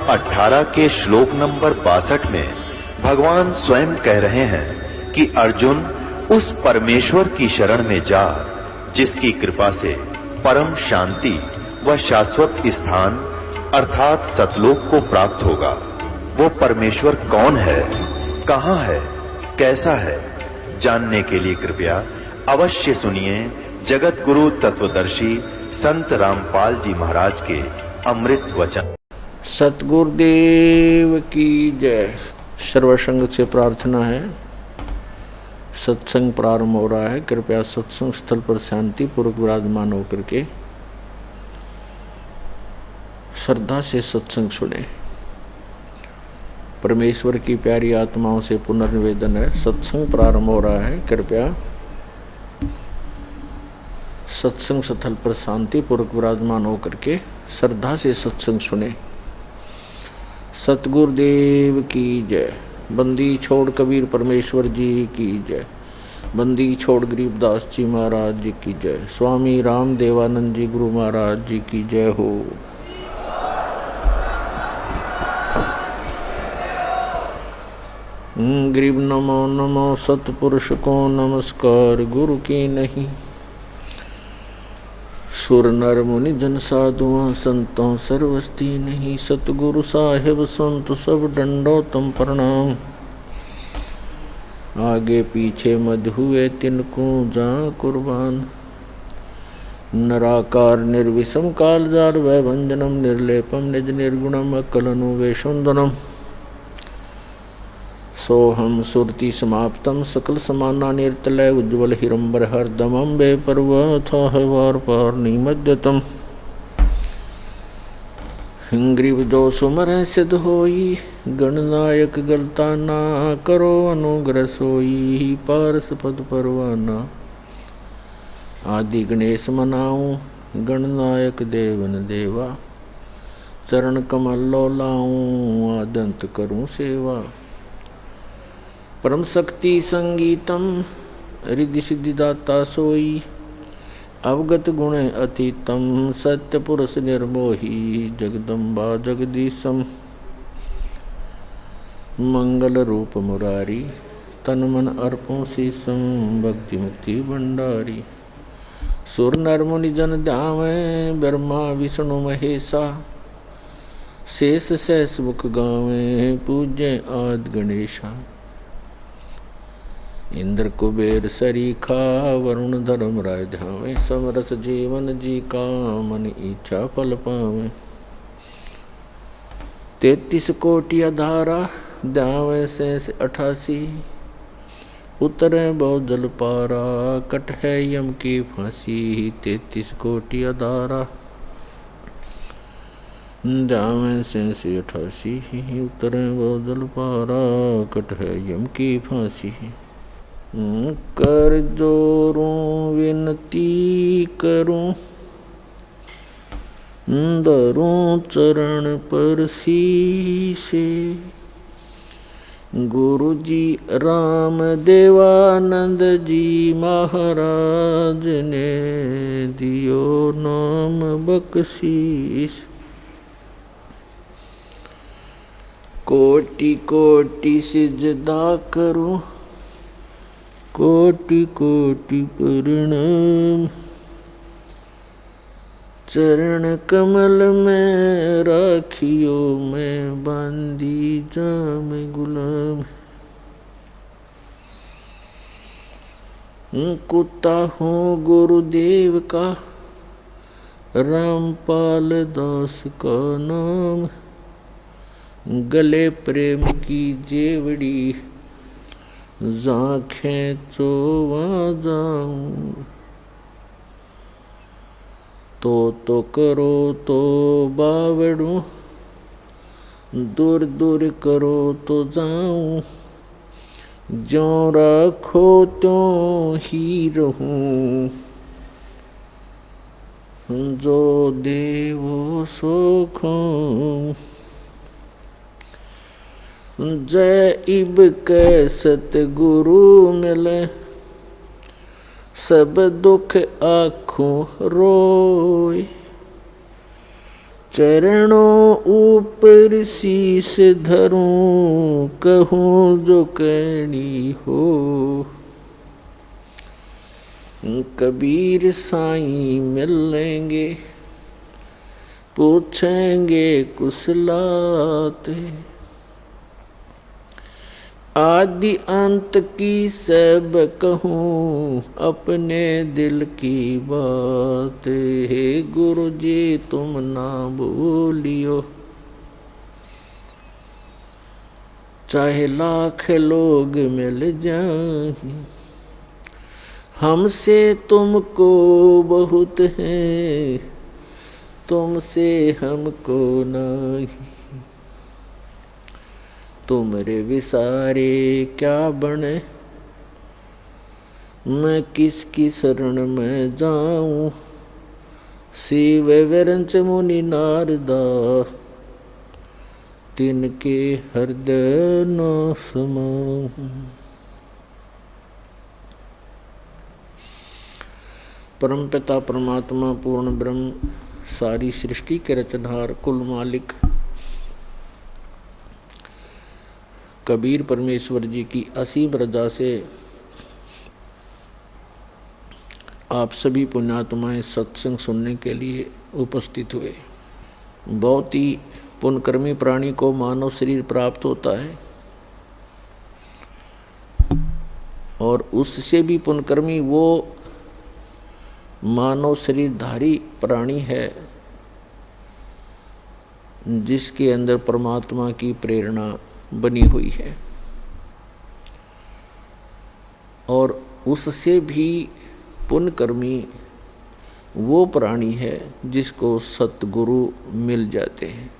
18 के श्लोक नंबर 62 में भगवान स्वयं कह रहे हैं कि अर्जुन उस परमेश्वर की शरण में जा जिसकी कृपा से परम शांति व शाश्वत स्थान अर्थात सतलोक को प्राप्त होगा। वो परमेश्वर कौन है, कहां है, कैसा है, जानने के लिए कृपया अवश्य सुनिए जगत गुरु तत्वदर्शी संत रामपाल जी महाराज के अमृत वचन। सतगुरुदेव की जय। सर्वसंग से प्रार्थना है, सत्संग प्रारंभ हो रहा है। कृपया सत्संग स्थल पर शांति पूर्वक विराजमान होकर के श्रद्धा से सत्संग सुने। परमेश्वर की प्यारी आत्माओं से पुनर्निवेदन है, सत्संग प्रारंभ हो रहा है। कृपया सत्संग स्थल पर शांति पूर्वक विराजमान होकर के श्रद्धा से सत्संग सुने। सतगुरुदेव की जय। बंदी छोड़ कबीर परमेश्वर जी की जय। बंदी छोड़ गरीबदास जी महाराज जी की जय। स्वामी राम देवानंद जी गुरु महाराज जी की जय हो। गरीब नमो नमो सतपुरुष को नमस्कार, गुरु की नहीं सुर नर मुनि जन साधुआं संतों सर्वस्ती नहीं। सतगुरु साहिब संत सब दंडोतम प्रणाम। आगे पीछे मध हुए तिनको जा कुर्बान। नराकार निर्विषम कालजार वै भंजनम निर्लेपम निज निर्गुणम अकलनु वेशुंदनम। सोहम सुरति समाप्तम सकल समाना निर्तलय उज्ज्वल हिरंबर हरदम अम्बे पर्वता है वार पार निमज्जतम। ग्रीव जो सुमर सिद्ध होई गणनायक गलता ना करो अनुग्रह सोई पारस पद परवाना। आदि गणेश मनाऊं गणनायक देवन देवा। चरण कमल लो लाऊं आदंत करूं सेवा। परम शक्ति संगीतम रिद्धि सिद्धिदाता सोई। अवगत गुण अतीतम सत्य पुरुष निर्मोही। जगदम्बा जगदीशम मंगल रूप मुरारी। तन मन अर्पों शीसम भक्ति मुक्ति भंडारी। सुर नर मुनि जन ध्यावे ब्रह्मा विष्णु महेशा। शेष सहस मुख गावे पूज्य आदि गणेशा। इंद्र कुबेर सरीखा वरुण धर्म राय ध्यावे। समरस जीवन जी का मन इच्छा फल पावे। 33 कोटि अधारा ध्यावे शेष 88। उतरे बहुत जल पारा कट है यम की फांसी। 33 कोटि अधारा ध्यावे शेष 88। उतरे बहुत जल पारा कट है यम की फांसी। कर जोरूं विनती करूं धरूं चरण पर शीशे। गुरु जी राम देवानंद जी महाराज ने दियो नाम बख्शीश। कोटि कोटि सिजदा करूं कोटि कोटि प्रणाम। चरण कमल में राखियो मैं बांधी जाम गुलाम। कुत्ता हूँ गुरुदेव का रामपाल दास का नाम। गले प्रेम की जेवड़ी जाखें तो वहाँ जाऊं। तो करो तो बावड़ू दूर दूर करो तो जाऊं। ज्यों रखो त्यों ही रहूं। जो देवो सो खाऊं। जय इब के सतगुरु मिले सब दुख आँखों रोए। चरणों ऊपर शीश धरूं, कहूँ जो कहनी हो। कबीर साईं मिल लेंगे, पूछेंगे कुशलाते। आदि अंत की सब कहूँ, अपने दिल की बात। हे गुरु जी तुम ना भूलियो, चाहे लाख लोग मिल जाएं, हमसे तुमको बहुत है, तुमसे हमको नहीं। तुमरे विसारे क्या बने, मैं किसकी शरण में जाऊं। शिव विरंच मुनि नारदा, तिनके हृदय न समाऊं। परमपिता परमात्मा पूर्ण ब्रह्म, सारी सृष्टि के रचनहार, कुल मालिक कबीर परमेश्वर जी की असीम रजा से आप सभी पुण्यात्माएं सत्संग सुनने के लिए उपस्थित हुए। बहुत ही पुण्यकर्मी प्राणी को मानव शरीर प्राप्त होता है, और उससे भी पुण्यकर्मी वो मानव शरीरधारी प्राणी है जिसके अंदर परमात्मा की प्रेरणा बनी हुई है, और उससे भी पुण्यकर्मी वो प्राणी है जिसको सतगुरु मिल जाते हैं।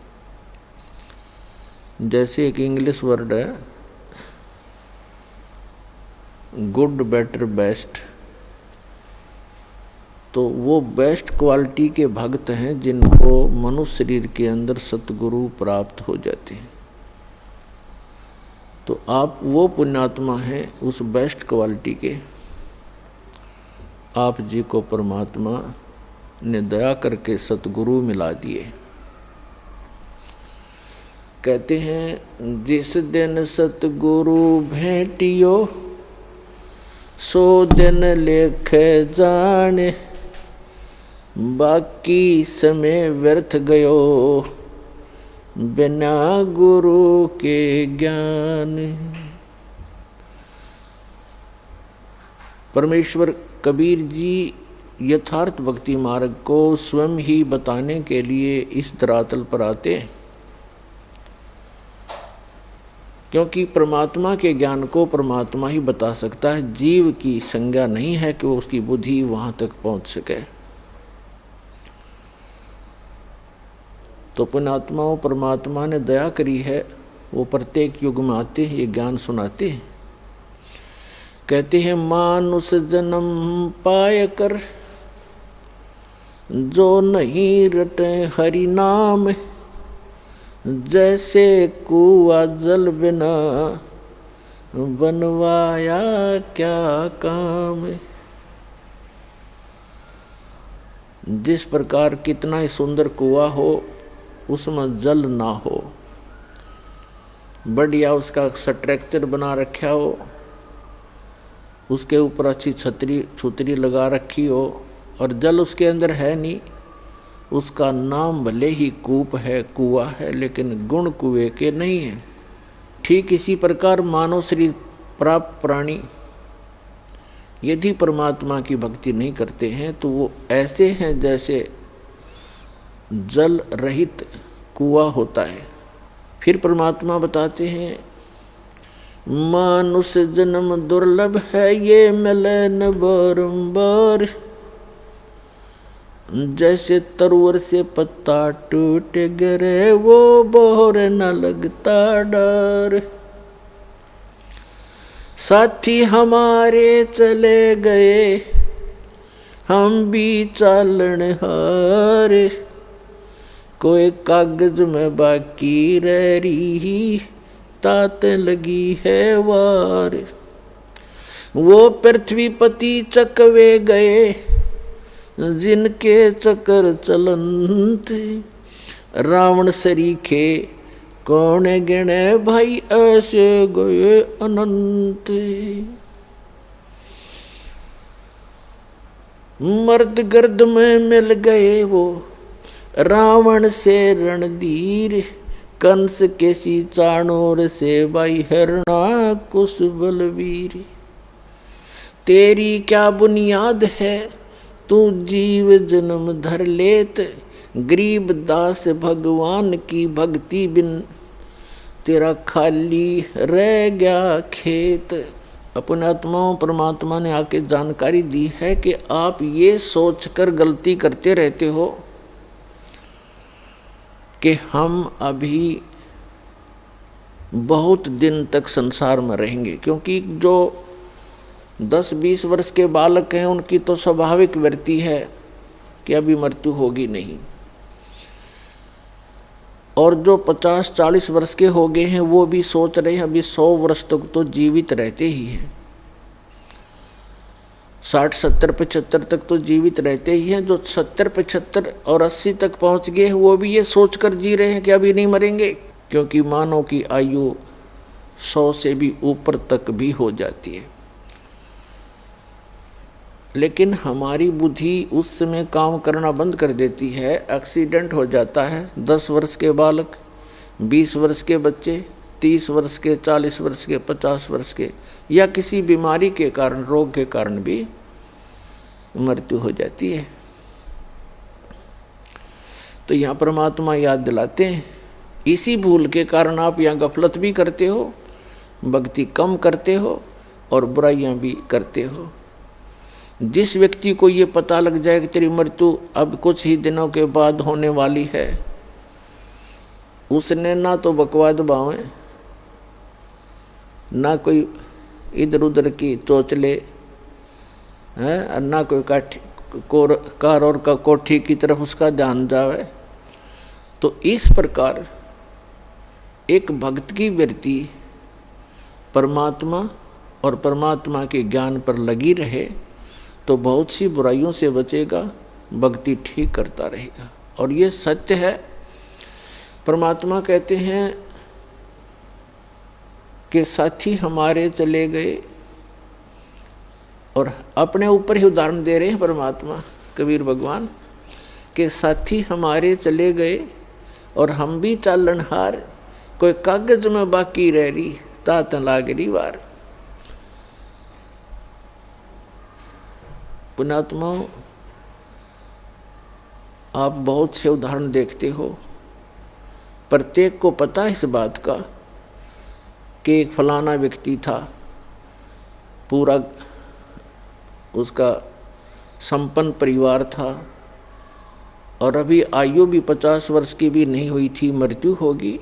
जैसे एक इंग्लिश वर्ड है गुड, बेटर, बेस्ट, तो वो बेस्ट क्वालिटी के भक्त हैं जिनको मनुष्य शरीर के अंदर सतगुरु प्राप्त हो जाते हैं। तो आप वो पुण्यात्मा हैं उस बेस्ट क्वालिटी के। आप जी को परमात्मा ने दया करके सतगुरु मिला दिए। कहते हैं जिस दिन सतगुरु भेंटियो, सो दिन लेख जाने, बाकी समय व्यर्थ गयो, बिना गुरु के ज्ञान। परमेश्वर कबीर जी यथार्थ भक्ति मार्ग को स्वयं ही बताने के लिए इस धरातल पर आते हैं, क्योंकि परमात्मा के ज्ञान को परमात्मा ही बता सकता है। जीव की संज्ञा नहीं है कि वो उसकी बुद्धि वहां तक पहुंच सके। तो पुण्यात्माओं परमात्मा ने दया करी है, वो प्रत्येक युग में आते हैं, ये ज्ञान सुनाते हैं। कहते हैं मानुष जन्म पाय कर, जो नहीं रटे हरि नाम, जैसे कुआ जल बिना, बनवाया क्या काम। जिस प्रकार कितना ही सुंदर कुआ हो, उसमें जल ना हो, बढ़िया उसका स्ट्रक्चर बना रखा हो, उसके ऊपर अच्छी छतरी लगा रखी हो, और जल उसके अंदर है नहीं, उसका नाम भले ही कूप है, कुआ है, लेकिन गुण कुएं के नहीं है। ठीक इसी प्रकार मानव शरीर प्राप्त प्राणी यदि परमात्मा की भक्ति नहीं करते हैं तो वो ऐसे हैं जैसे जल रहित कुआं होता है। फिर परमात्मा बताते हैं मानुष जन्म दुर्लभ है, ये मिले न बारंबार, जैसे तरुवर से पत्ता टूट गिरे, वो बोर न लगता डर। साथी हमारे चले गए, हम भी चालन हारे, कोई कागज में बाकी रह रही, तात लगी है वार। वो पृथ्वीपति चकवे गए, जिनके चक्कर चलंत, रावण सरीखे कौन गिणे भाई ऐसे गए अनंत। मर्द गर्द में मिल गए वो रावण से रणधीर, कंस के सी चाणूर से भाई हरणा कुश बलवीर। तेरी क्या बुनियाद है तू जीव जन्म धर लेत, गरीब दास भगवान की भक्ति बिन तेरा खाली रह गया खेत। अपने आत्माओं परमात्मा ने आके जानकारी दी है कि आप ये सोचकर गलती करते रहते हो कि हम अभी बहुत दिन तक संसार में रहेंगे, क्योंकि जो 10-20 वर्ष के बालक हैं उनकी तो स्वाभाविक वृत्ति है कि अभी मृत्यु होगी नहीं, और जो 50-40 वर्ष के हो गए हैं वो भी सोच रहे हैं अभी 100 वर्ष तक तो जीवित रहते ही हैं, 60, 70, 75 तक तो जीवित रहते ही हैं। जो 70, 75 और 80 तक पहुंच गए हैं वो भी ये सोचकर जी रहे हैं कि अभी नहीं मरेंगे, क्योंकि मानव की आयु 100 से भी ऊपर तक भी हो जाती है। लेकिन हमारी बुद्धि उस समय काम करना बंद कर देती है। एक्सीडेंट हो जाता है, 10 वर्ष के बालक, 20 वर्ष के बच्चे, 30 वर्ष के, 40 वर्ष के, 50 वर्ष के, या किसी बीमारी के कारण, रोग के कारण भी मृत्यु हो जाती है। तो यहाँ परमात्मा याद दिलाते हैं, इसी भूल के कारण आप यहाँ गफलत भी करते हो, भक्ति कम करते हो और बुराइयां भी करते हो। जिस व्यक्ति को ये पता लग जाए कि तेरी मृत्यु अब कुछ ही दिनों के बाद होने वाली है, उसने ना तो बकवाद बावें, ना कोई इधर उधर की चोचले हैं, ना कोई कार और का कोठी की तरफ उसका ध्यान जावे। तो इस प्रकार एक भक्त की वृत्ति परमात्मा और परमात्मा के ज्ञान पर लगी रहे तो बहुत सी बुराइयों से बचेगा, भक्ति ठीक करता रहेगा। और ये सत्य है। परमात्मा कहते हैं कि साथी हमारे चले गए, और अपने ऊपर ही उदाहरण दे रहे हैं परमात्मा कबीर भगवान के, साथी हमारे चले गए और हम भी चालनहार, कोई कागज में बाकी रह रही तात लागरी वार। पुण्यात्मा, आप बहुत से उदाहरण देखते हो, प्रत्येक को पता है इस बात का कि एक फलाना व्यक्ति था, पूरा उसका संपन्न परिवार था और अभी आयु भी 50 वर्ष की भी नहीं हुई थी, मृत्यु होगी,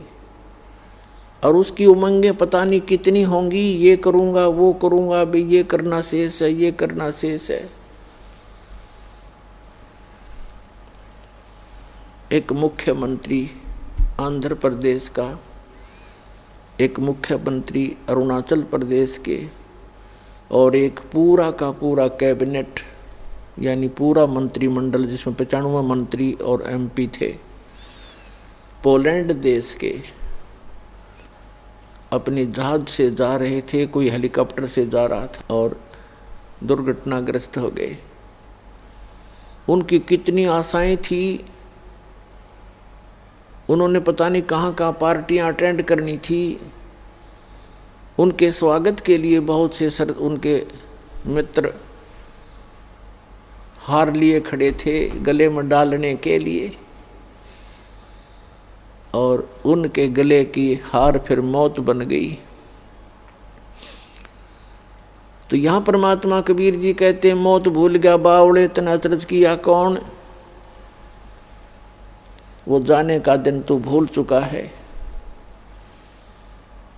और उसकी उमंगें पता नहीं कितनी होंगी, ये करूँगा वो करूँगा, भाई ये करना शेष है, ये करना शेष है। एक मुख्यमंत्री आंध्र प्रदेश का, एक मुख्यमंत्री अरुणाचल प्रदेश के, और एक पूरा का पूरा कैबिनेट यानी पूरा मंत्रिमंडल जिसमें 95 मंत्री और MP थे, पोलैंड देश के, अपनी जहाज से जा रहे थे, कोई हेलीकॉप्टर से जा रहा था और दुर्घटनाग्रस्त हो गए। उनकी कितनी आशाएं थी, उन्होंने पता नहीं कहाँ कहाँ पार्टियां अटेंड करनी थी, उनके स्वागत के लिए बहुत से उनके मित्र हार लिए खड़े थे गले में डालने के लिए, और उनके गले की हार फिर मौत बन गई। तो यहाँ परमात्मा कबीर जी कहते हैं, मौत भूल गया बावड़े तन अचरज किया कौन, वो जाने का दिन तू भूल चुका है।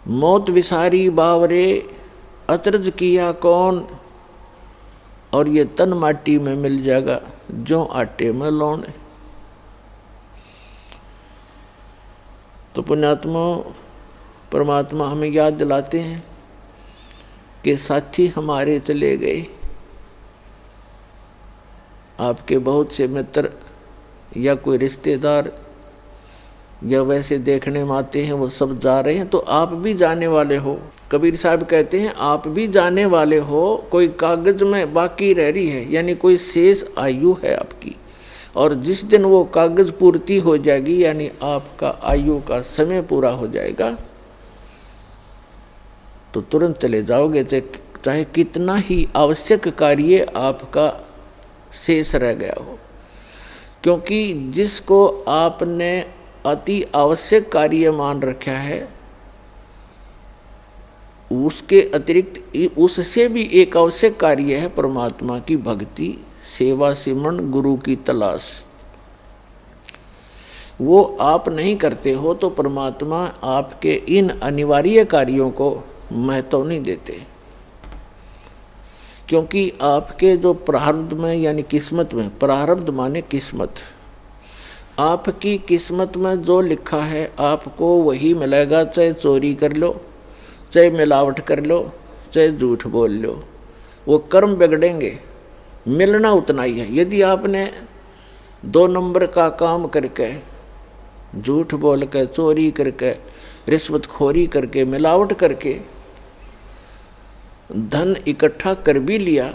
मौत विसारी बावरे अचरज किया कौन, और ये तन माटी में मिल जाएगा जो आटे में लौण। तो पुण्यात्मा, परमात्मा हमें याद दिलाते हैं कि साथी हमारे चले गए। आपके बहुत से मित्र या कोई रिश्तेदार या वैसे देखने में आते हैं वो सब जा रहे हैं, तो आप भी जाने वाले हो। कबीर साहब कहते हैं आप भी जाने वाले हो, कोई कागज में बाकी रह रही है, यानी कोई शेष आयु है आपकी, और जिस दिन वो कागज पूर्ति हो जाएगी, यानी आपका आयु का समय पूरा हो जाएगा, तो तुरंत चले जाओगे, चाहे कितना ही आवश्यक कार्य आपका शेष रह गया हो। क्योंकि जिसको आपने अति आवश्यक कार्य मान रखा है, उसके अतिरिक्त उससे भी एक आवश्यक कार्य है परमात्मा की भक्ति, सेवा, सिमरन, गुरु की तलाश। वो आप नहीं करते हो तो परमात्मा आपके इन अनिवार्य कार्यों को महत्व नहीं देते, क्योंकि आपके जो प्रारब्ध में यानी किस्मत में, प्रारब्ध माने किस्मत, आपकी किस्मत में जो लिखा है आपको वही मिलेगा, चाहे चोरी कर लो, चाहे मिलावट कर लो, चाहे झूठ बोल लो, वो कर्म बिगड़ेंगे, मिलना उतना ही है। यदि आपने 2 नंबर का काम करके, झूठ बोल के, चोरी करके, रिश्वतखोरी करके, मिलावट करके धन इकट्ठा कर भी लिया,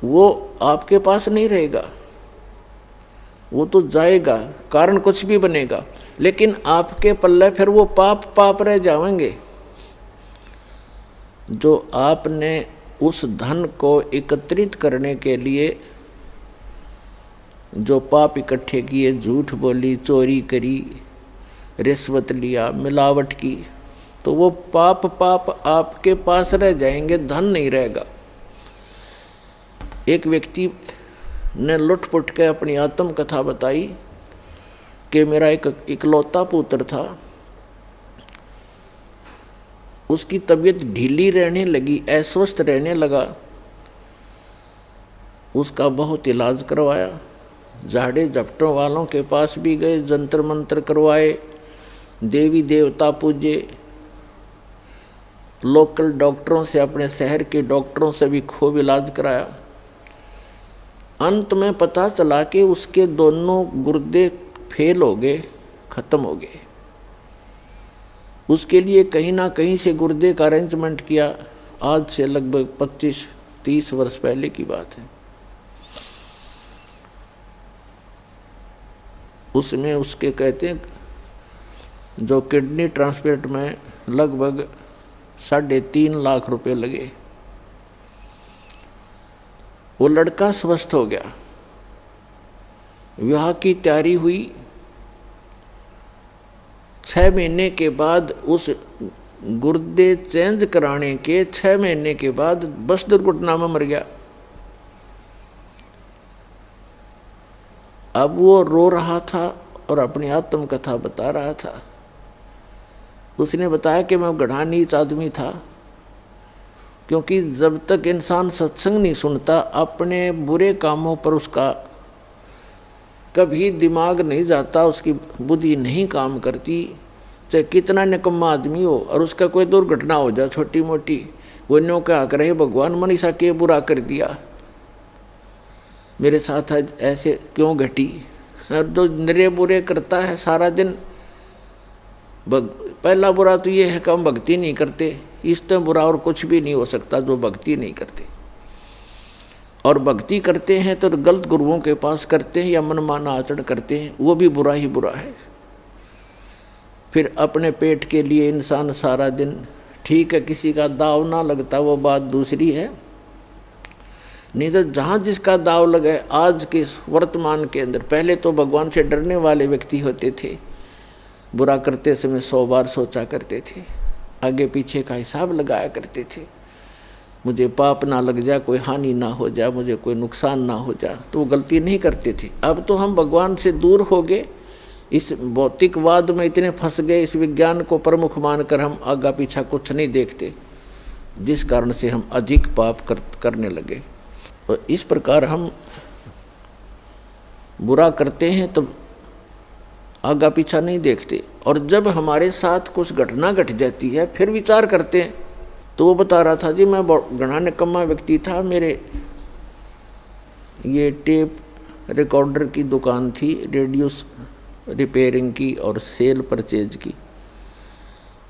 वो आपके पास नहीं रहेगा, वो तो जाएगा, कारण कुछ भी बनेगा, लेकिन आपके पल्ले फिर वो पाप रह जाएंगे। जो आपने उस धन को एकत्रित करने के लिए जो पाप इकट्ठे किए, झूठ बोली, चोरी करी, रिश्वत लिया, मिलावट की, तो वो पाप आपके पास रह जाएंगे, धन नहीं रहेगा। एक व्यक्ति ने लुटपुट के अपनी आत्म कथा बताई कि मेरा एक इकलौता पुत्र था, उसकी तबीयत ढीली रहने लगी, अस्वस्थ रहने लगा, उसका बहुत इलाज करवाया, झाड़े झपटों वालों के पास भी गए, जंतर मंत्र करवाए, देवी देवता पूजे, लोकल डॉक्टरों से, अपने शहर के डॉक्टरों से भी खूब इलाज कराया। अंत में पता चला कि उसके दोनों गुर्दे फेल हो गए, खत्म हो गए। उसके लिए कहीं ना कहीं से गुर्दे का अरेंजमेंट किया। आज से लगभग 25-30 वर्ष पहले की बात है। उसमें उसके कहते हैं जो किडनी ट्रांसप्लांट में लगभग 3.5 लाख रुपए लगे। वो लड़का स्वस्थ हो गया, विवाह की तैयारी हुई। 6 महीने के बाद, उस गुर्दे चेंज कराने के 6 महीने के बाद बस दुर्घटना में मर गया। अब वो रो रहा था और अपनी आत्म कथा बता रहा था। उसने बताया कि मैं गधा नीच आदमी था, क्योंकि जब तक इंसान सत्संग नहीं सुनता, अपने बुरे कामों पर उसका कभी दिमाग नहीं जाता, उसकी बुद्धि नहीं काम करती, चाहे कितना निकम्मा आदमी हो, और उसका कोई दुर्घटना हो जाए छोटी मोटी, वो न्यों क्या करे, भगवान मनीषा के बुरा कर दिया, मेरे साथ आज ऐसे क्यों घटी। और जो निरे बुरे करता है सारा दिन, पहला बुरा तो ये है कि हम भक्ति नहीं करते, इससे बुरा और कुछ भी नहीं हो सकता जो भक्ति नहीं करते। और भक्ति करते हैं तो गलत गुरुओं के पास करते हैं या मनमाना आचरण करते हैं, वो भी बुरा ही बुरा है। फिर अपने पेट के लिए इंसान सारा दिन, ठीक है किसी का दाव ना लगता वो बात दूसरी है, नहीं तो जहाँ जिसका दाव लगे आज के वर्तमान के अंदर। पहले तो भगवान से डरने वाले व्यक्ति होते थे, बुरा करते समय 100 बार सोचा करते थे, आगे पीछे का हिसाब लगाया करते थे, मुझे पाप ना लग जाए, कोई हानि ना हो जाए, मुझे कोई नुकसान ना हो जाए, तो वो गलती नहीं करते थे। अब तो हम भगवान से दूर हो गए, इस भौतिकवाद में इतने फंस गए, इस विज्ञान को प्रमुख मानकर हम आगा पीछा कुछ नहीं देखते, जिस कारण से हम अधिक पाप करने लगे। तो इस प्रकार हम बुरा करते हैं तो आगा पीछा नहीं देखते, और जब हमारे साथ कुछ घटना घट जाती है फिर विचार करते हैं। तो वो बता रहा था जी मैं घना निकम्मा व्यक्ति था, मेरे ये टेप रिकॉर्डर की दुकान थी, रेडियो रिपेयरिंग की और सेल परचेज की।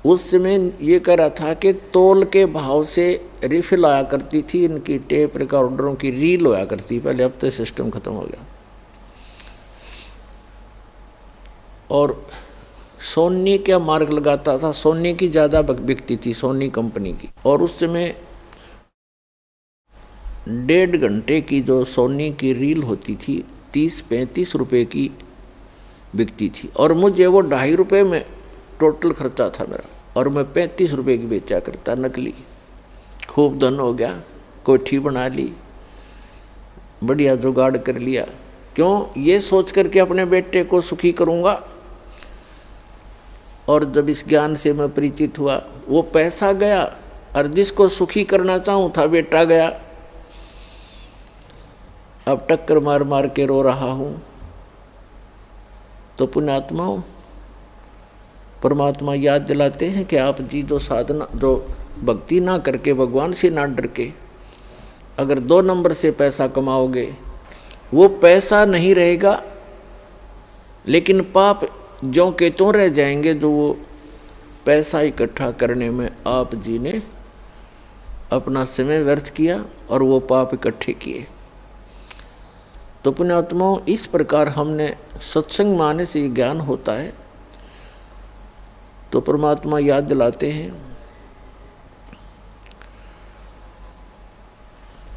उस समय ये कह रहा था कि तोल के भाव से रिफिल आया करती थी, इनकी टेप रिकॉर्डरों की रील होया करती पहले, अब तो सिस्टम खत्म हो गया। और सोनी क्या मार्क लगाता था, सोनी की ज़्यादा बिकती थी, सोनी कंपनी की। और उस समय 1.5 घंटे की जो सोनी की रील होती थी 30-35 रुपये की बिकती थी, और मुझे वो 2.5 रुपये में टोटल खर्चा था मेरा, और मैं 35 रुपये की बेचा करता नकली। खूब धन हो गया, कोठी बना ली, बढ़िया जुगाड़ कर लिया। क्यों? ये सोच करके अपने बेटे को सुखी करूँगा। और जब इस ज्ञान से मैं परिचित हुआ, वो पैसा गया और जिसको सुखी करना चाहूँ था बेटा गया। अब टक्कर मार मार के रो रहा हूँ। तो पुण्यात्माओं, परमात्मा याद दिलाते हैं कि आप जी जो साधना, जो भक्ति ना करके, भगवान से ना डर के अगर 2 नंबर से पैसा कमाओगे, वो पैसा नहीं रहेगा, लेकिन पाप ज्यों के त्यों रह जाएंगे जो वो पैसा इकट्ठा करने में आप जी ने अपना समय व्यर्थ किया और वो पाप इकट्ठे किए। तो पुण्यात्माओं, इस प्रकार हमने सत्संग माने से ज्ञान होता है। तो परमात्मा याद दिलाते हैं,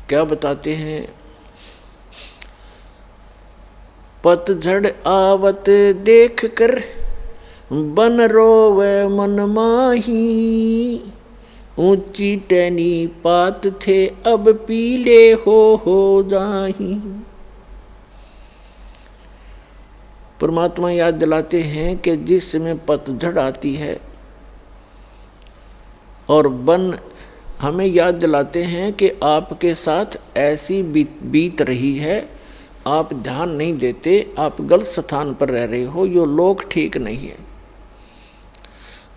क्या बताते हैं? पतझड़ आवत देख कर बन रोवे मन माही, ऊंची टहनी पात थे अब पीले हो जाही। परमात्मा याद दिलाते हैं कि जिस समय पतझड़ आती है और बन हमें याद दिलाते हैं कि आपके साथ ऐसी बीत रही है, आप ध्यान नहीं देते, आप गलत स्थान पर रह रहे हो, यो लोक ठीक नहीं है।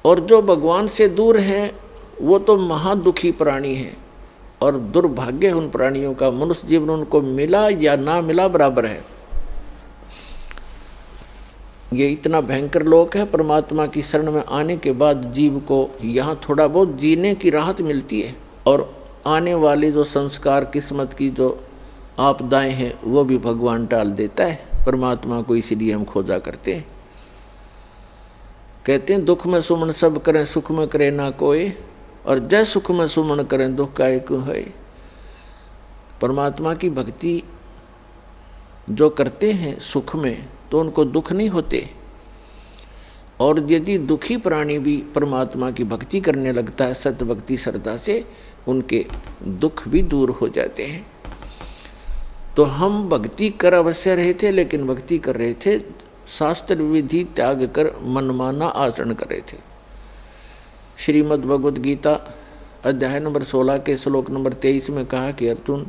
और जो भगवान से दूर हैं वो तो महादुखी प्राणी हैं, और दुर्भाग्य उन प्राणियों का। मनुष्य जीवन उनको मिला या ना मिला बराबर है। ये इतना भयंकर लोक है। परमात्मा की शरण में आने के बाद जीव को यहाँ थोड़ा बहुत जीने की राहत मिलती है, और आने वाले जो संस्कार, किस्मत की जो आपदाएं हैं, वो भी भगवान टाल देता है। परमात्मा को इसीलिए हम खोजा करते हैं। कहते हैं दुख में सुमन सब करें, सुख में करे ना कोई, और जय सुख में सुमन करें दुख का एक है। परमात्मा की भक्ति जो करते हैं सुख में, तो उनको दुख नहीं होते। और यदि दुखी प्राणी भी परमात्मा की भक्ति करने लगता है सत्य भक्ति श्रद्धा से, उनके दुख भी दूर हो जाते हैं। तो हम भक्ति कर अवश्य रहे थे, लेकिन भक्ति कर रहे थे शास्त्र विधि त्याग कर मनमाना आचरण कर रहे थे। श्रीमद् भगवद गीता अध्याय नंबर 16 के श्लोक नंबर 23 में कहा कि अर्जुन,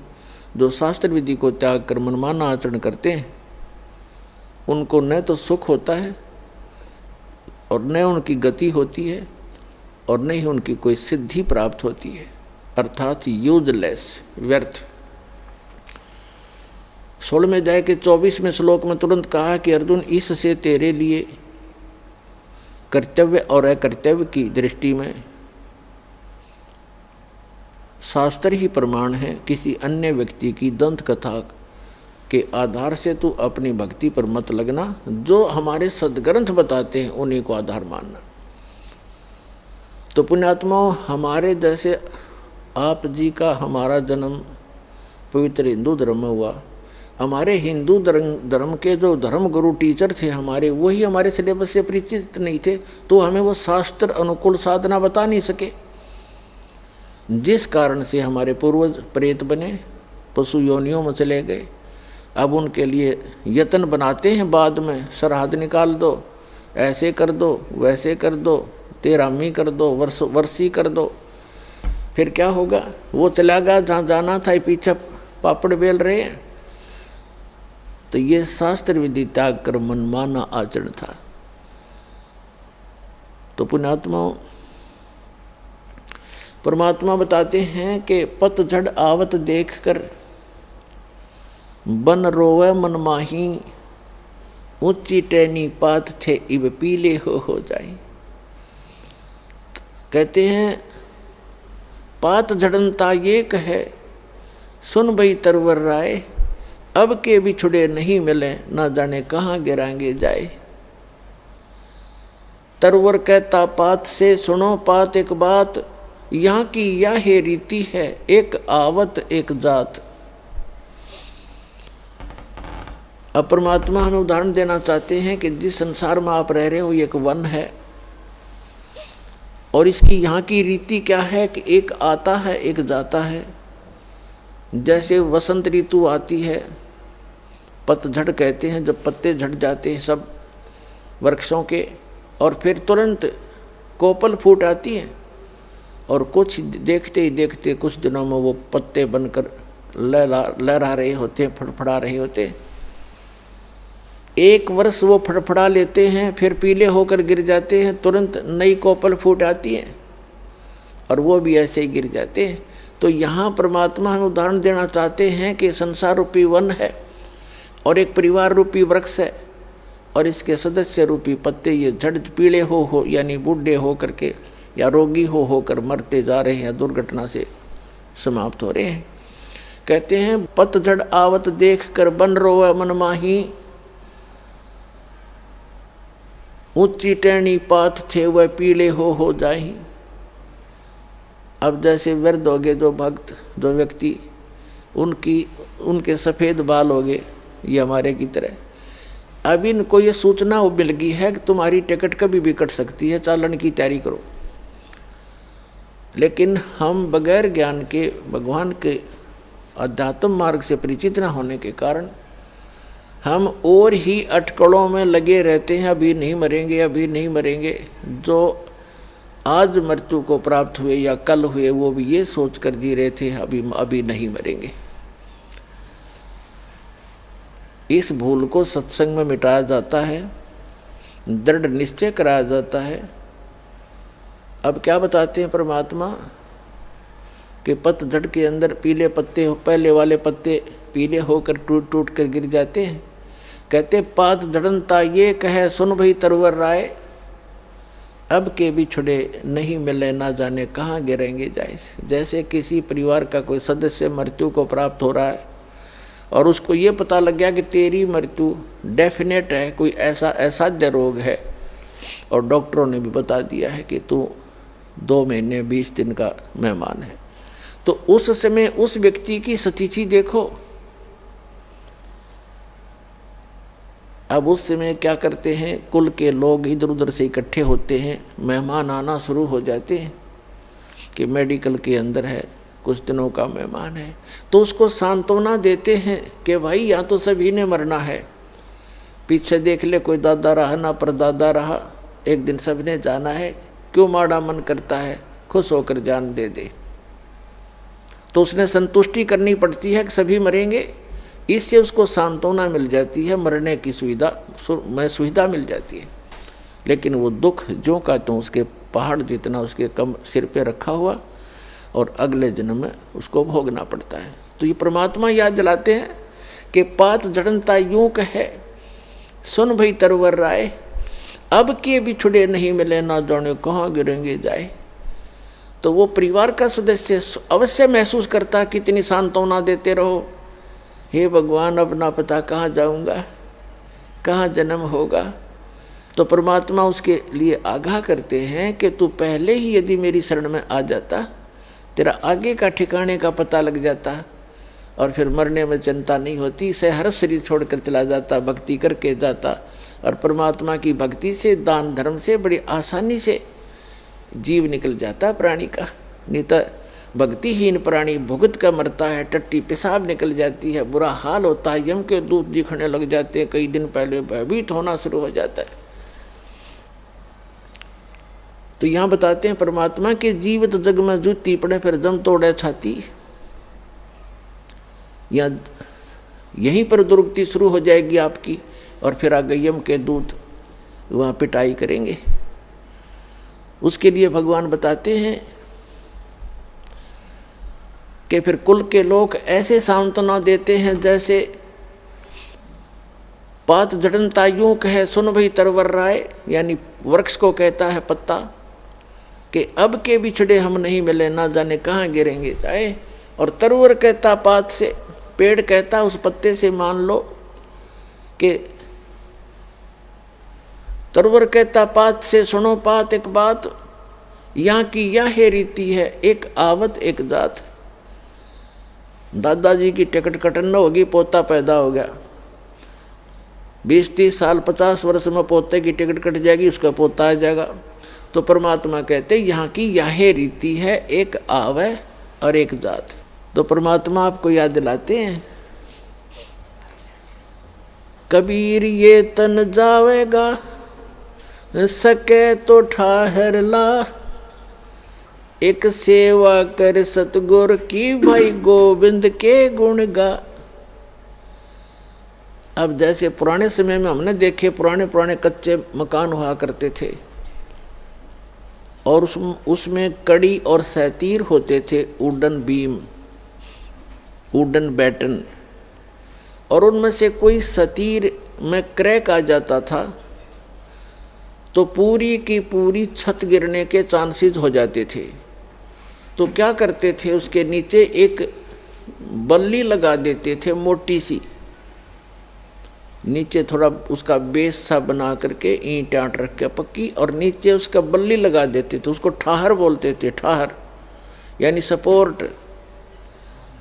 जो शास्त्र विधि को त्याग कर मनमाना आचरण करते हैं, उनको न तो सुख होता है और न उनकी गति होती है और न ही उनकी कोई सिद्धि प्राप्त होती है, अर्थात यूजलेस, व्यर्थ। 16वें अध्याय के 24वें श्लोक में तुरंत कहा कि अर्जुन, इससे तेरे लिए कर्तव्य और अकर्तव्य की दृष्टि में शास्त्र ही प्रमाण है। किसी अन्य व्यक्ति की दंत कथा के आधार से तू अपनी भक्ति पर मत लगना। जो हमारे सदग्रंथ बताते हैं उन्हीं को आधार मानना। तो पुण्यात्माओं, हमारे जैसे आप जी का हमारा जन्म पवित्र हिंदू धर्म में हुआ। हमारे हिंदू धर्म के जो धर्म गुरु टीचर थे हमारे, वही हमारे सिलेबस से परिचित नहीं थे, तो हमें वो शास्त्र अनुकूल साधना बता नहीं सके, जिस कारण से हमारे पूर्वज प्रेत बने, पशु योनियों में चले गए। अब उनके लिए यत्न बनाते हैं, बाद में सरहद निकाल दो, ऐसे कर दो, वैसे कर दो, तेरामी कर दो, वर्षी कर दो। फिर क्या होगा? वो चला गया जहाँ जाना था, पीछे पापड़ बेल रहे हैं। तो ये शास्त्र विधि त्याग कर मनमाना आचरण था। तो पुण्यात्माओं, परमात्मा बताते हैं कि पतझड़ आवत देख कर बन रोवे मन माही, ऊंची टहनी पात थे इब पीले हो जाए। कहते हैं पात झड़नता ये कहे सुन भई तरवर राय, अब के बिछुड़े नहीं मिले ना जाने कहाँ गिरांगे जाए। तरवर कहता पात से सुनो पात एक बात, यहाँ की यह है रीति है एक आवत एक जात। अब परमात्मा हमें उदाहरण देना चाहते हैं कि जिस संसार में आप रह रहे हो ये एक वन है, और इसकी यहाँ की रीति क्या है कि एक आता है एक जाता है। जैसे वसंत ऋतु आती है, पतझड़ कहते हैं, जब पत्ते झड़ जाते हैं सब वृक्षों के, और फिर तुरंत कोपल फूट आती है, और कुछ देखते ही देखते कुछ दिनों में वो पत्ते बनकर लहरा रहे होते, फड़फड़ा रहे होते। एक वर्ष वो फड़फड़ा लेते हैं, फिर पीले होकर गिर जाते हैं, तुरंत नई कोपल फूट आती है, और वो भी ऐसे ही गिर जाते हैं। तो यहाँ परमात्मा हम उदाहरण देना चाहते हैं कि संसार रूपी वन है, और एक परिवार रूपी वृक्ष है, और इसके सदस्य रूपी पत्ते ये झड़ पीले हो यानी बूढ़े हो करके या रोगी होकर मरते जा रहे हैं, दुर्घटना से समाप्त हो रहे हैं। कहते हैं पतझड़ आवत देख कर बन रोवे मन माही, ऊंची टहनी पात थे वह पीले हो जाही। अब जैसे वृद्ध हो गए जो भक्त जो व्यक्ति, उनके सफ़ेद बाल हो गए ये हमारे की तरह। अब इनको ये सूचना मिल गई है कि तुम्हारी टिकट कभी भी कट सकती है, चालन की तैयारी करो। लेकिन हम बगैर ज्ञान के भगवान के अध्यात्म मार्ग से परिचित न होने के कारण हम और ही अटकलों में लगे रहते हैं, अभी नहीं मरेंगे अभी नहीं मरेंगे। जो आज मृत्यु को प्राप्त हुए या कल हुए वो भी ये सोच कर जी रहे थे अभी नहीं मरेंगे। इस भूल को सत्संग में मिटाया जाता है, दृढ़ निश्चय कराया जाता है। अब क्या बताते हैं परमात्मा कि पतझड़ के अंदर पीले पत्ते, पहले वाले पत्ते पीले होकर टूट टूट कर गिर जाते हैं। कहते पात झड़नता ये कहे सुन भई तरवर राय, अब के बिछुड़े नहीं मिले ना जाने कहाँ गिरेंगे जाए। जैसे किसी परिवार का कोई सदस्य मृत्यु को प्राप्त हो रहा है और उसको ये पता लग गया कि तेरी मृत्यु डेफिनेट है, कोई ऐसा असाध्य रोग है, और डॉक्टरों ने भी बता दिया है कि तू 2 महीने 20 दिन का मेहमान है, तो उस समय उस व्यक्ति की स्थिति देखो। अब उस समय क्या करते हैं, कुल के लोग इधर उधर से इकट्ठे होते हैं, मेहमान आना शुरू हो जाते हैं कि मेडिकल के अंदर है, कुछ दिनों का मेहमान है। तो उसको सांत्वना देते हैं कि भाई यहाँ तो सभी ने मरना है, पीछे देख ले कोई दादा रहा ना परदादा रहा, एक दिन सबने जाना है, क्यों माड़ा मन करता है, खुश होकर जान दे दे। तो उसने संतुष्टि करनी पड़ती है कि सभी मरेंगे, इससे उसको सांत्वना मिल जाती है, मरने की सुविधा मिल जाती है। लेकिन वो दुख जो का तो उसके पहाड़ जितना उसके कम सिर पे रखा हुआ, और अगले जन्म में उसको भोगना पड़ता है। तो ये परमात्मा याद दिलाते हैं कि पात झड़नता यूं कहे सुन भई तरवर राय, अब के बिछुड़े नहीं मिले ना जाने कहाँ गिरेंगे जाए। तो वो परिवार का सदस्य अवश्य महसूस करता, कितनी सांत्वना देते रहो, हे भगवान अब ना पता कहाँ जाऊँगा, कहाँ जन्म होगा। तो परमात्मा उसके लिए आगाह करते हैं कि तू पहले ही यदि मेरी शरण में आ जाता, तेरा आगे का ठिकाने का पता लग जाता, और फिर मरने में चिंता नहीं होती, से हर शरीर छोड़कर चला जाता, भक्ति करके जाता, और परमात्मा की भक्ति से दान धर्म से बड़ी आसानी से जीव निकल जाता प्राणी का। नहीं तो भक्तिहीन प्राणी भुगत का मरता है, टट्टी पेशाब निकल जाती है, बुरा हाल होता है, यम के दूत दिखने लग जाते हैं, कई दिन पहले भयभीत होना शुरू हो जाता है। तो यहाँ बताते हैं परमात्मा के जीवित जग में जूती पड़े फिर जम तोड़े छाती, या यहीं पर दुर्गति शुरू हो जाएगी आपकी, और फिर आगे यम के दूत वहाँ पिटाई करेंगे। उसके लिए भगवान बताते हैं कि फिर कुल के लोग ऐसे सांत्वना देते हैं जैसे पात जड़नता यूं कहे सुन भई तरवर राय, यानी वृक्ष को कहता है पत्ता कि अब के बिछड़े हम नहीं मिले, ना जाने कहाँ गिरेंगे जाए। और तरवर कहता पात से, पेड़ कहता उस पत्ते से, मान लो कि तरवर कहता पात से सुनो पात एक बात, यहाँ की यह रीति है एक आवत एक जात। दादाजी की टिकट कटन होगी, पोता पैदा हो गया, 20-30 साल 50 वर्ष में पोते की टिकट कट जाएगी, उसका पोता आ जाएगा। तो परमात्मा कहते यहाँ की यह रीति है एक आवे और एक जात। तो परमात्मा आपको याद दिलाते हैं, कबीर ये तन जावेगा सके तो ठाहर ला, एक सेवा कर सतगुर की भाई गोविंद के गुण गा। अब जैसे पुराने समय में हमने देखे पुराने कच्चे मकान हुआ करते थे और उसमें कड़ी और सैतीर होते थे, वुडन बीम, वुडन बैटन, और उनमें से कोई सतीर में क्रैक आ जाता था तो पूरी की पूरी छत गिरने के चांसेस हो जाते थे। तो क्या करते थे, उसके नीचे एक बल्ली लगा देते थे मोटी सी, नीचे थोड़ा उसका बेस सा बना करके ईंट आट रख के पक्की, और नीचे उसका बल्ली लगा देते थे, उसको ठाहर बोलते थे, ठाहर यानी सपोर्ट।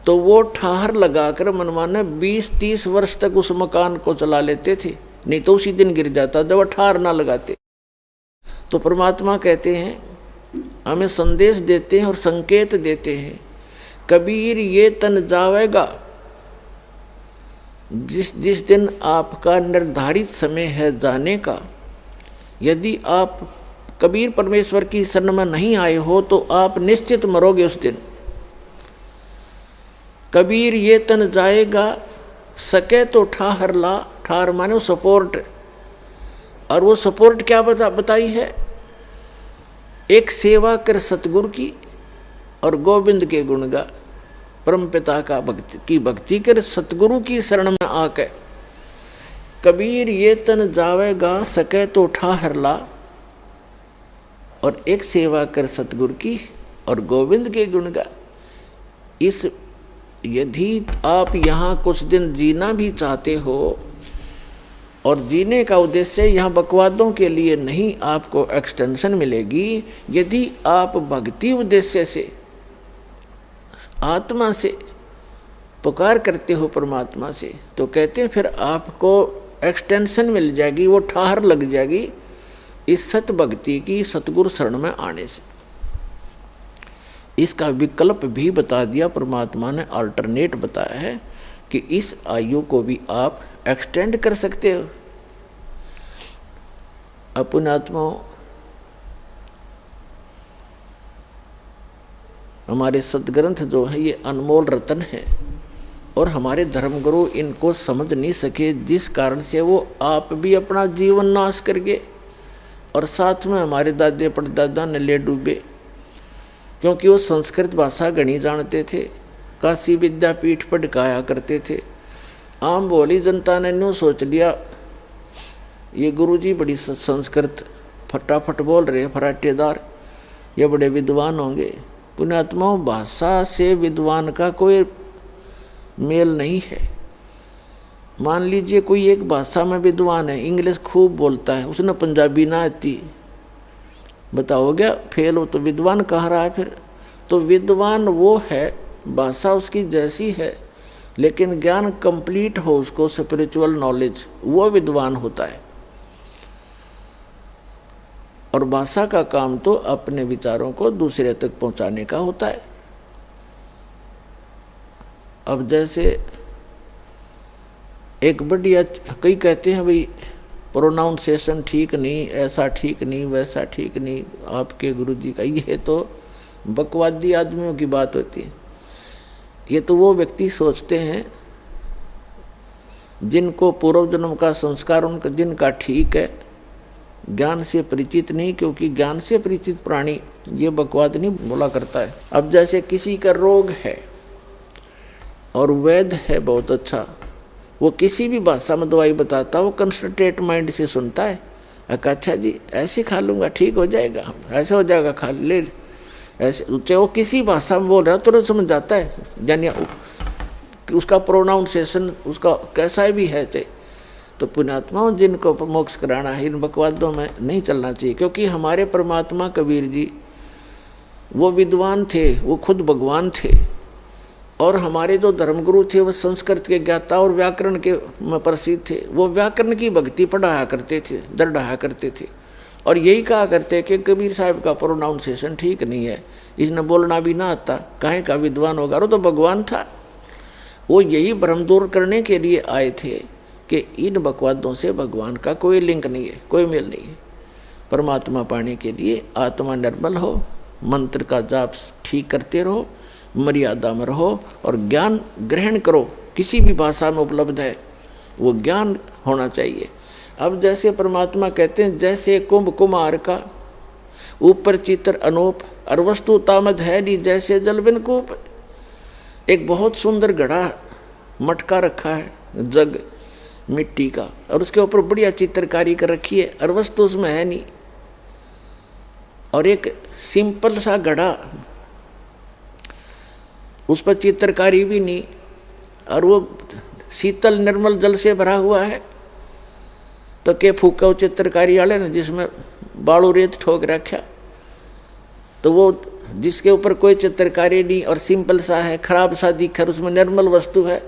तो वो ठाहर लगाकर मनमाना 20-30 वर्ष तक उस मकान को चला लेते थे, नहीं तो उसी दिन गिर जाता जब वो ठाहर ना लगाते। तो परमात्मा कहते हैं, हमें संदेश देते हैं और संकेत देते हैं, कबीर ये तन जावेगा, जिस दिन आपका निर्धारित समय है जाने का, यदि आप कबीर परमेश्वर की शरण में नहीं आए हो तो आप निश्चित मरोगे उस दिन। कबीर ये तन जाएगा सके तो ठाहर ला, ठाहर माने सपोर्ट, और वो सपोर्ट क्या बताई है, एक सेवा कर सतगुरु की और गोविंद के गुण गा। परम पिता का भक्ति कर सतगुरु की शरण में आके, कबीर ये तन जावेगा सके तो ठाहर ला, और एक सेवा कर सतगुरु की और गोविंद के गुण गा। इस यदि आप यहाँ कुछ दिन जीना भी चाहते हो, और जीने का उद्देश्य यहाँ बकवादों के लिए नहीं, आपको एक्सटेंशन मिलेगी। यदि आप भक्ति उद्देश्य से आत्मा से पुकार करते हो परमात्मा से, तो कहते हैं फिर आपको एक्सटेंशन मिल जाएगी, वो ठाहर लग जाएगी इस सत भक्ति की सतगुरु शरण में आने से। इसका विकल्प भी बता दिया परमात्मा ने, अल्टरनेट बताया है कि इस आयु को भी आप एक्सटेंड कर सकते हो। अपने आत्माओं, हमारे सदग्रंथ जो है ये अनमोल रतन है, और हमारे धर्मगुरु इनको समझ नहीं सके, जिस कारण से वो आप भी अपना जीवन नाश कर गए और साथ में हमारे दादे परदादा ने ले डूबे, क्योंकि वो संस्कृत भाषा गणी जानते थे, काशी विद्यापीठ पढ़ाया करते थे। आम भोली जनता ने न्यू सोच लिया ये गुरुजी बड़ी संस्कृत फटाफट बोल रहे, फराटेदार, ये बड़े विद्वान होंगे। पुण्यात्माओं, भाषा से विद्वान का कोई मेल नहीं है। मान लीजिए कोई एक भाषा में विद्वान है, इंग्लिश खूब बोलता है, उसने पंजाबी ना आती, बताओ क्या फेल हो, तो विद्वान कहाँ रहा है फिर? तो विद्वान वो है, भाषा उसकी जैसी है, लेकिन ज्ञान कंप्लीट हो उसको, स्पिरिचुअल नॉलेज, वो विद्वान होता है। और भाषा का काम तो अपने विचारों को दूसरे तक पहुंचाने का होता है। अब जैसे एक बढ़िया, कई कहते हैं भाई प्रोनाउंसिएशन ठीक नहीं, ऐसा ठीक नहीं, वैसा ठीक नहीं आपके गुरुजी का, ये तो बकवादी आदमियों की बात होती है। ये तो वो व्यक्ति सोचते हैं जिनको पूर्व जन्म का संस्कार उनका जिनका ठीक है, ज्ञान से परिचित नहीं, क्योंकि ज्ञान से परिचित प्राणी ये बकवाद नहीं बोला करता है। अब जैसे किसी का रोग है और वैद्य है बहुत अच्छा, वो किसी भी भाषा में दवाई बताता, वो कंसंट्रेट माइंड से सुनता है। अच्छा जी ऐसे खा लूँगा ठीक हो जाएगा, ऐसे हो जाएगा, खा ले, ऐसे। चाहे वो किसी भाषा में बोल रहा है तुरंत समझ जाता है, यानी उसका प्रोनाउंसिएशन उसका कैसा भी है। चाहे तो पुण्यात्माओं जिनको मोक्ष कराना है, इन बकवादों में नहीं चलना चाहिए, क्योंकि हमारे परमात्मा कबीर जी वो विद्वान थे, वो खुद भगवान थे। और हमारे जो धर्मगुरु थे वो संस्कृत के ज्ञाता और व्याकरण के में प्रसिद्ध थे। वो व्याकरण की भक्ति पढ़ाया करते थे, दर्ड़ाया करते थे, और यही कहा करते कि कबीर साहब का प्रोनाउंसिएशन ठीक नहीं है, इसने बोलना भी ना आता, काहे का विद्वान होगा, वो तो भगवान था। वो यही भ्रम दूर करने के लिए आए थे कि इन बकवादों से भगवान का कोई लिंक नहीं है, कोई मेल नहीं है। परमात्मा पाने के लिए आत्मा निर्मल हो, मंत्र का जाप ठीक करते रहो, मर्यादा में रहो और ज्ञान ग्रहण करो। किसी भी भाषा में उपलब्ध है वो ज्ञान होना चाहिए। अब जैसे परमात्मा कहते हैं, जैसे कुंभ कुमार का ऊपर चित्र अनूप और वस्तु तामद है नहीं, जैसे जलबिन कूप। एक बहुत सुंदर घड़ा मटका रखा है जग मिट्टी का, और उसके ऊपर बढ़िया चित्रकारी कर रखी है, और वस्तु उसमें है नहीं। और एक सिंपल सा घड़ा, उस पर चित्रकारी भी नहीं, और वो शीतल निर्मल जल से भरा हुआ है। तो के फूका चित्रकारी वाले ने जिसमें बालू रेत ठोक रखा, तो वो जिसके ऊपर कोई चित्रकारी नहीं और सिंपल सा है, खराब सा दिखर, उसमें निर्मल वस्तु है,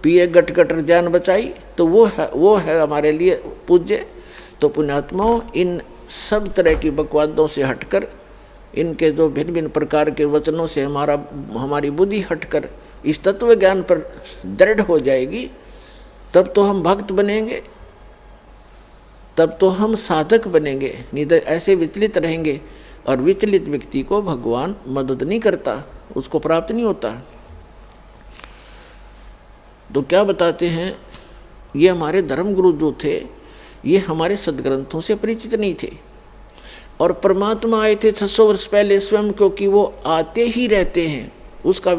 पिए गट गटर जान बचाई, तो वो है हमारे लिए पूज्य। तो पुण्यात्माओं इन सब तरह की बकवादों से हटकर, इनके जो भिन्न भिन्न प्रकार के वचनों से हमारी बुद्धि हटकर इस तत्व ज्ञान पर दृढ़ हो जाएगी, तब तो हम भक्त बनेंगे, तब तो हम साधक बनेंगे। नहीं तो ऐसे विचलित रहेंगे, और विचलित व्यक्ति को भगवान मदद नहीं करता, उसको प्राप्त नहीं होता। तो क्या बताते हैं, ये हमारे धर्मगुरु जो थे ये हमारे सदग्रंथों से परिचित नहीं थे, और परमात्मा आए थे 600 वर्ष पहले स्वयं, क्योंकि वो आते ही रहते हैं, उसका